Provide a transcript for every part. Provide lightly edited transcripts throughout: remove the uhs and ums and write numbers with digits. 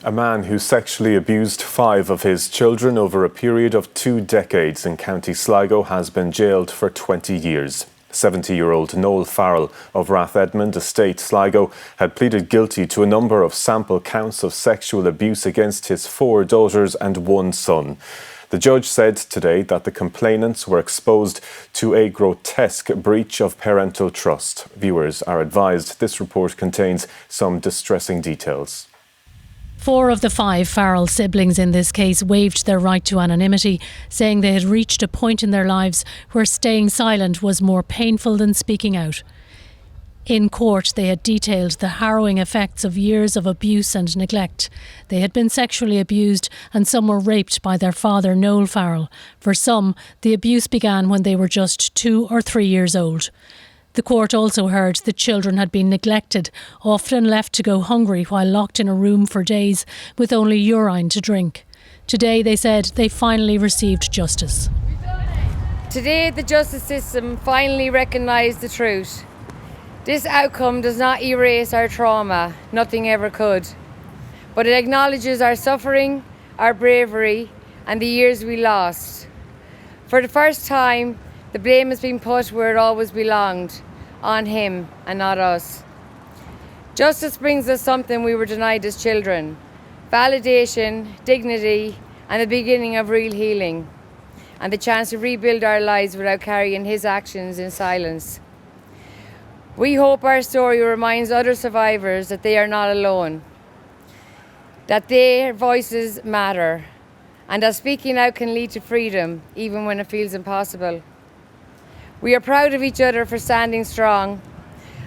A man who sexually abused 5 of his children over a period of 2 decades in County Sligo has been jailed for 20 years. 70-year-old Noel Farrell of Rathedmond Estate, Sligo, had pleaded guilty to a number of sample counts of sexual abuse against his 4 daughters and 1 son. The judge said today that the complainants were exposed to a grotesque breach of parental trust. Viewers are advised this report contains some distressing details. 4 of the 5 Farrell siblings in this case waived their right to anonymity, saying they had reached a point in their lives where staying silent was more painful than speaking out. In court, they had detailed the harrowing effects of years of abuse and neglect. They had been sexually abused and some were raped by their father, Noel Farrell. For some, the abuse began when they were just 2 or 3 years old. The court also heard the children had been neglected, often left to go hungry while locked in a room for days with only urine to drink. Today, they said, they finally received justice. Today, the justice system finally recognised the truth. This outcome does not erase our trauma, nothing ever could. But it acknowledges our suffering, our bravery, and the years we lost. For the first time, the blame has been put where it always belonged, on him and not us. Justice brings us something we were denied as children: validation, dignity, and the beginning of real healing, and the chance to rebuild our lives without carrying his actions in silence. We hope our story reminds other survivors that they are not alone, that their voices matter, and that speaking out can lead to freedom, even when it feels impossible. We are proud of each other for standing strong,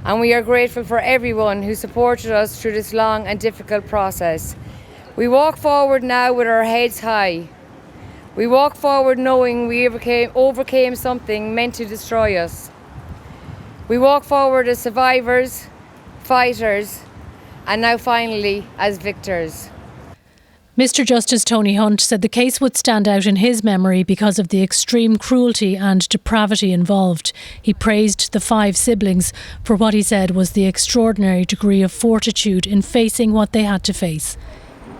and we are grateful for everyone who supported us through this long and difficult process. We walk forward now with our heads high. We walk forward knowing we overcame something meant to destroy us. We walk forward as survivors, fighters, and now finally as victors. Mr Justice Tony Hunt said the case would stand out in his memory because of the extreme cruelty and depravity involved. He praised the 5 siblings for what he said was the extraordinary degree of fortitude in facing what they had to face.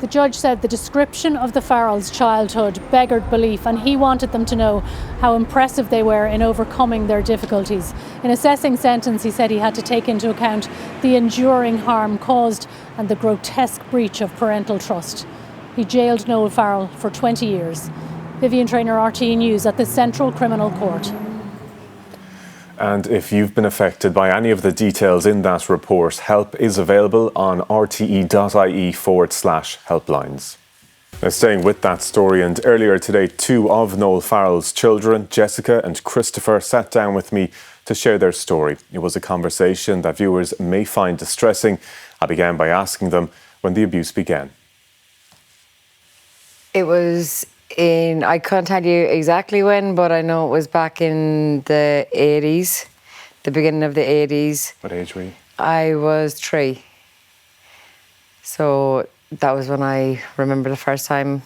The judge said the description of the Farrells' childhood beggared belief, and he wanted them to know how impressive they were in overcoming their difficulties. In assessing sentence, he said he had to take into account the enduring harm caused and the grotesque breach of parental trust. He jailed Noel Farrell for 20 years. Vivian Traynor, RTE News at the Central Criminal Court. And if you've been affected by any of the details in that report, help is available on rte.ie/helplines. Now, staying with that story, and earlier today, 2 of Noel Farrell's children, Jessica and Christopher, sat down with me to share their story. It was a conversation that viewers may find distressing. I began by asking them when the abuse began. It was I can't tell you exactly when, but I know it was back in the 80s, the beginning of the 80s. What age were you? I was 3. So that was when I remember the first time.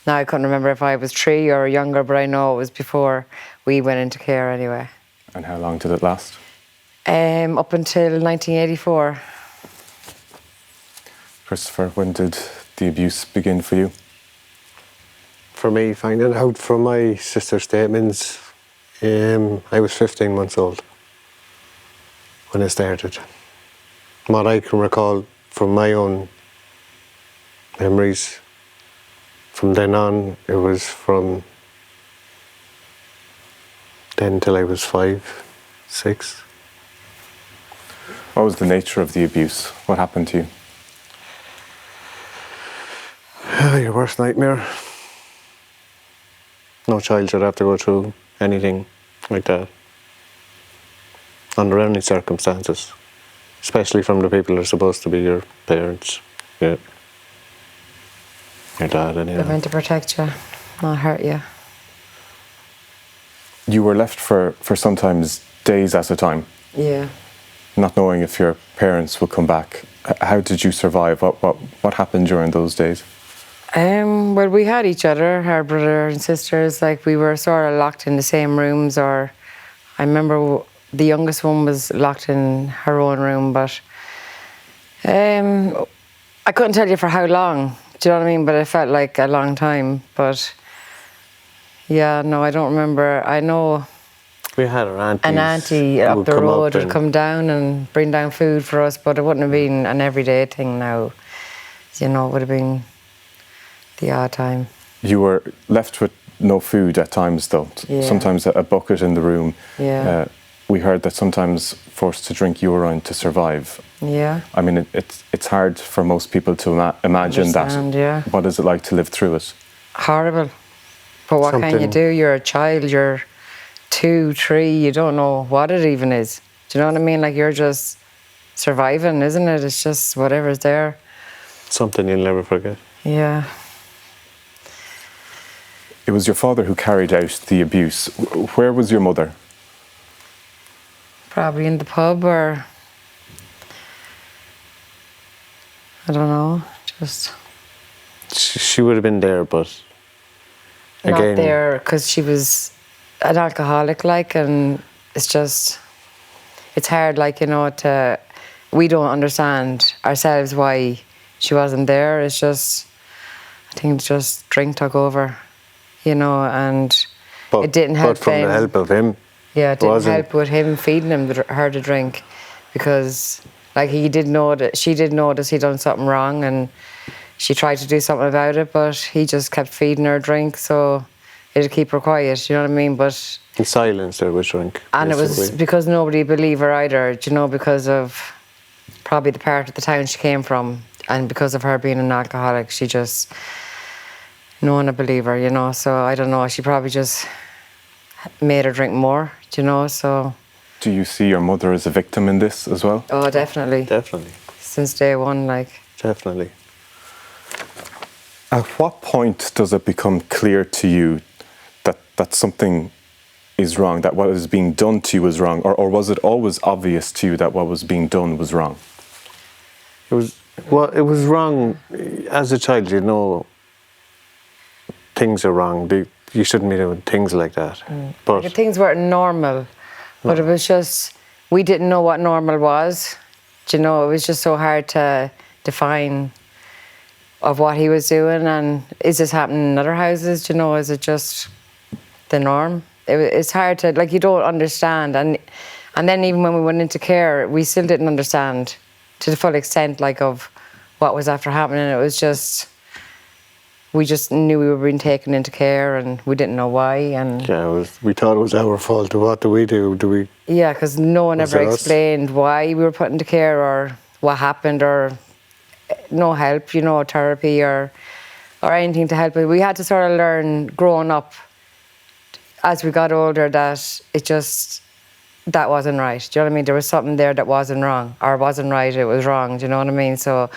Now I couldn't remember if I was 3 or younger, but I know it was before we went into care anyway. And how long did it last? Up until 1984. Christopher, when did the abuse begin for you? For me, finding out from my sister's statements, I was 15 months old when it started. What I can recall from my own memories, from then on, it was from then till I was 5, 6. What was the nature of the abuse? What happened to you? Your worst nightmare. No child should have to go through anything like that under any circumstances, especially from the people who are supposed to be your parents. Yeah. Your dad, anyway. They're meant to protect you, not hurt you. You were left for sometimes days at a time. Yeah. Not knowing if your parents would come back. How did you survive? What happened during those days? Well, we had each other, our brother and sisters. Like, we were sort of locked in the same rooms, or I remember the youngest one was locked in her own room, but I couldn't tell you for how long. Do you know what I mean? But it felt like a long time. But yeah, no, I don't remember. I know We had our aunties. an auntie who up would the come road would and- come down and bring down food for us, but it wouldn't have been an everyday thing now. You know, it would have been the odd time. You were left with no food at times, though. Yeah. Sometimes a bucket in the room. Yeah. We heard that sometimes forced to drink urine to survive. Yeah. I mean, it's hard for most people to imagine Understand, that. yeah. What is it like to live through it? Horrible. But what can you Something- do? You're a child, you're 2, 3, you don't know what it even is. Do you know what I mean? Like, you're just surviving, isn't it? It's just whatever's there. Something you'll never forget. Yeah. It was your father who carried out the abuse. Where was your mother? Probably in the pub, or I don't know, just She would have been there, but not again, there, because she was an alcoholic, like, and it's hard, like, you know, we don't understand ourselves why she wasn't there. It's just, I think just drink took over, you know, and but, it didn't help But from him. the help of him, Yeah, it didn't wasn't- help with him feeding her to drink, because like she did notice he'd done something wrong, and she tried to do something about it, but he just kept feeding her drink, so it'd keep her quiet, you know what I mean? But in silence there was drink. and it was basically. because nobody believed her either, you know, because of probably the part of the town she came from, and because of her being an alcoholic, no one would believe her, you know. So I don't know, she probably just made her drink more, you know. So Do you see your mother as a victim in this as well? oh, definitely, Definitely, since day one, like. definitely. At what point does it become clear to you that something is wrong, that what is being done to you is wrong, or was it always obvious to you that what was being done was wrong? It was wrong as a child. You know, things are wrong. You shouldn't be doing things like that. But Things weren't normal, but it was just, we didn't know what normal was. Do you know, it was just so hard to define of what he was doing, and is this happening in other houses? Do you know, is it just the norm? It's hard to, like, you don't understand, and then even when we went into care, we still didn't understand to the full extent, like, of what was after happening. It was just, we just knew we were being taken into care, and we didn't know why. And yeah, we thought it was our fault. What do we do? Do we? yeah, because no one Was ever it us? explained why we were put into care or what happened, or no help, you know, therapy or anything to help. We had to sort of learn growing up as we got older that that wasn't right. Do you know what I mean? There was something there that wasn't wrong, or wasn't right, it was wrong. Do you know what I mean? So,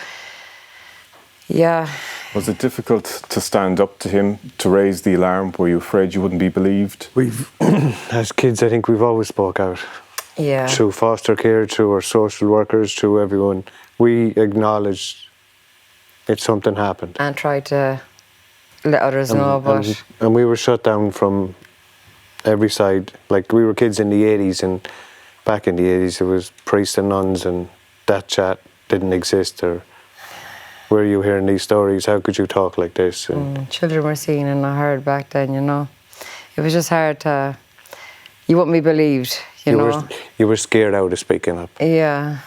yeah. Was it difficult to stand up to him, to raise the alarm? Were you afraid you wouldn't be believed? We've, as kids, I think we've always spoke out. Yeah. Through foster care, through our social workers, through everyone. We acknowledged if something happened. And try to let others know, but And we were shut down from every side. Like, we were kids in the 80s, and back in the 80s there was priests and nuns, and that chat didn't exist. Or where are you hearing these stories? How could you talk like this? And children were seen and not heard back then, you know. It was just hard to, you wouldn't be believed, you know. you were scared out of speaking up. Yeah,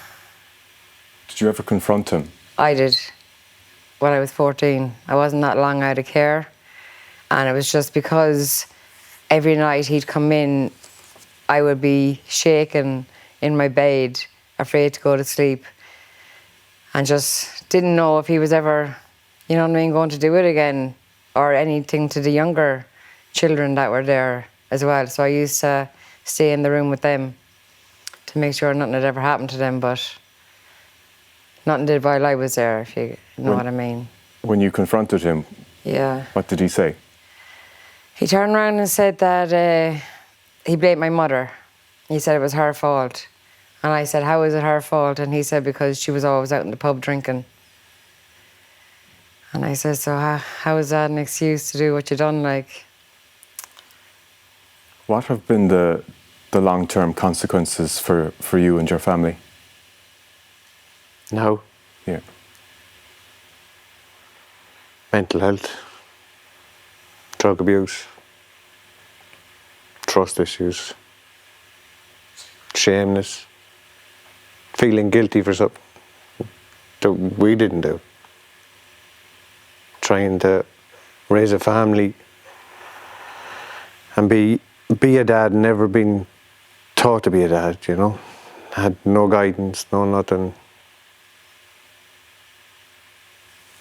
Did you ever confront him? I did when I was 14. I wasn't that long out of care, and it was just because every night he'd come in, I would be shaking in my bed, afraid to go to sleep, and just didn't know if he was ever, you know what I mean, going to do it again, or anything to the younger children that were there as well. So I used to stay in the room with them to make sure nothing had ever happened to them, but nothing did while I was there, if you know what I mean. When you confronted him, Yeah. what did he say? He turned around and said that he blamed my mother. He said it was her fault. And I said, how is it her fault? And he said, because she was always out in the pub drinking. And I said, so how is that an excuse to do what you done, like? What have been the long-term consequences for you and your family? Now, Yeah. mental health, drug abuse, trust issues, shameness, feeling guilty for something that we didn't do, trying to raise a family and be a dad, never been taught to be a dad, you know. Had no guidance, no nothing.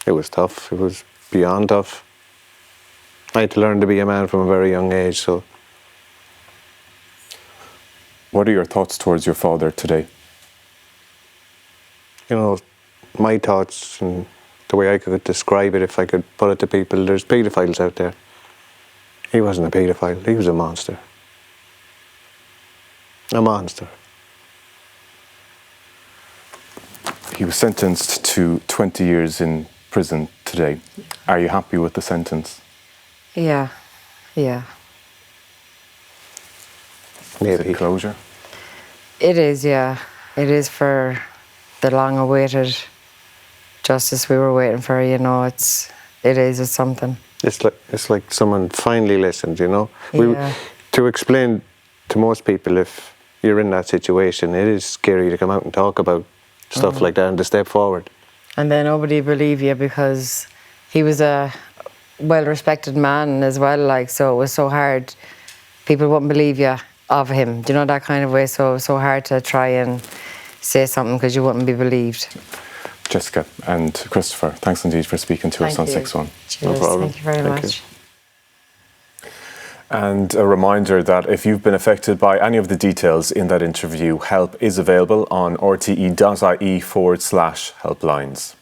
It was tough, it was beyond tough. I had to learn to be a man from a very young age, so. What are your thoughts towards your father today? You know, my thoughts and the way I could describe it, if I could put it to people, there's paedophiles out there. He wasn't a paedophile, he was a monster. A monster. He was sentenced to 20 years in prison today. Are you happy with the sentence? Yeah. Is Maybe. it closure? It is, yeah. It is for the long-awaited justice we were waiting for, you know. It's something. It's like someone finally listened, you know. Yeah. To explain to most people, if you're in that situation, it is scary to come out and talk about stuff like that and to step forward. And then nobody believe you because he was a well-respected man as well, like, so it was so hard. People wouldn't believe you of him, do you know, that kind of way. So it was so hard to try and say something because you wouldn't be believed. Jessica and Christopher, thanks indeed for speaking to us on 6-1. Cheers. No problem. Thank you very Thank much. you. And a reminder that if you've been affected by any of the details in that interview, help is available on rte.ie/helplines.